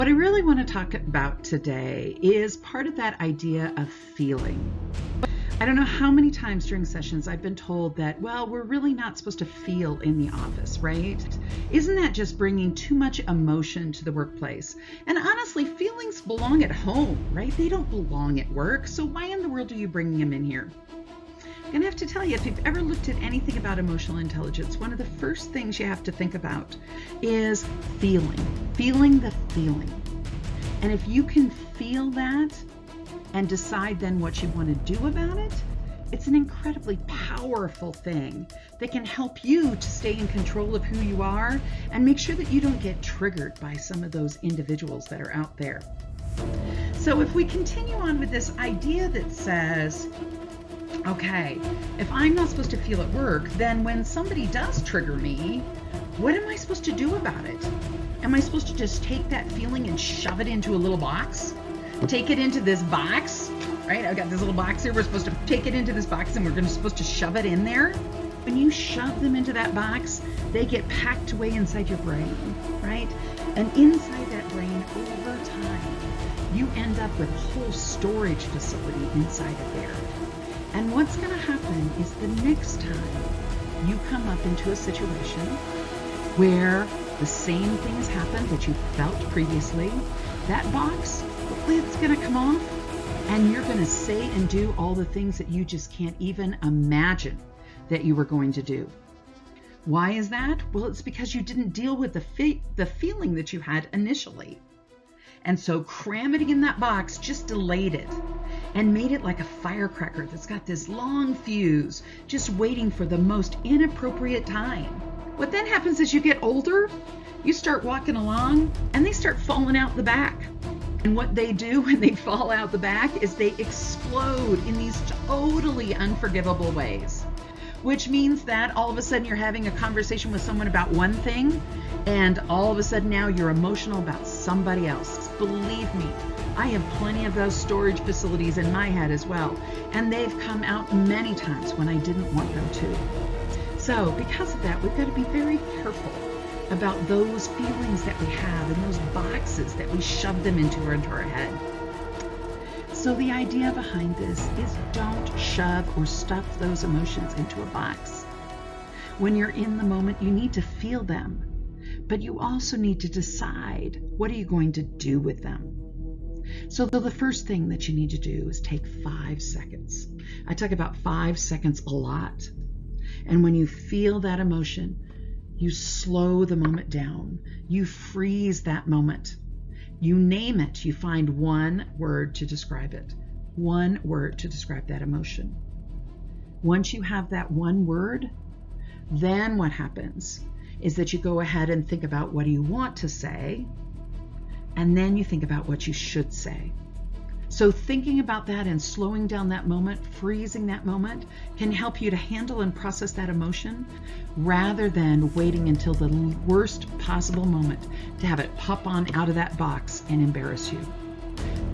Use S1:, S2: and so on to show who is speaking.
S1: What I really want to talk about today is part of that idea of feeling. I don't know how many times during sessions I've been told that, well, we're really not supposed to feel in the office, right? Isn't that just bringing too much emotion to the workplace? And honestly, feelings belong at home, right? They don't belong at work. So why in the world are you bringing them in here? I'm going to have to tell you, if you've ever looked at anything about emotional intelligence, one of the first things you have to think about is feeling the feeling. And if you can feel that and decide then what you want to do about it, it's an incredibly powerful thing that can help you to stay in control of who you are and make sure that you don't get triggered by some of those individuals that are out there. So if we continue on with this idea that says, okay, if I'm not supposed to feel at work, then when somebody does trigger me, what am I supposed to do about it? Am I supposed to just take that feeling and shove it into a little box? Take it into this box, right? I've got this little box here. We're supposed to take it into this box and we're supposed to shove it in there. When you shove them into that box, they get packed away inside your brain, right? And inside that brain, over time, you end up with a whole storage facility inside of there. And what's going to happen is the next time you come up into a situation where the same things happen that you felt previously, that box, the lid's going to come off and you're going to say and do all the things that you just can't even imagine that you were going to do. Why is that? Well, it's because you didn't deal with the feeling that you had initially. And so cramming it in that box just delayed it and made it like a firecracker that's got this long fuse just waiting for the most inappropriate time. What then happens is you get older, you start walking along and they start falling out the back. And what they do when they fall out the back is they explode in these totally unforgivable ways, which means that all of a sudden you're having a conversation with someone about one thing and all of a sudden now you're emotional about somebody else. Believe me, I have plenty of those storage facilities in my head as well, and they've come out many times when I didn't want them to. So because of that, we've got to be very careful about those feelings that we have and those boxes that we shove them into our head. So the idea behind this is don't shove or stuff those emotions into a box. When you're in the moment, you need to feel them, but you also need to decide, what are you going to do with them? So the first thing that you need to do is take 5 seconds. I talk about 5 seconds a lot. And when you feel that emotion, you slow the moment down. You freeze that moment. You name it. You find one word to describe it. One word to describe that emotion. Once you have that one word, then what happens is that you go ahead and think about what do you want to say, and then you think about what you should say. So thinking about that and slowing down that moment, freezing that moment, can help you to handle and process that emotion rather than waiting until the worst possible moment to have it pop on out of that box and embarrass you.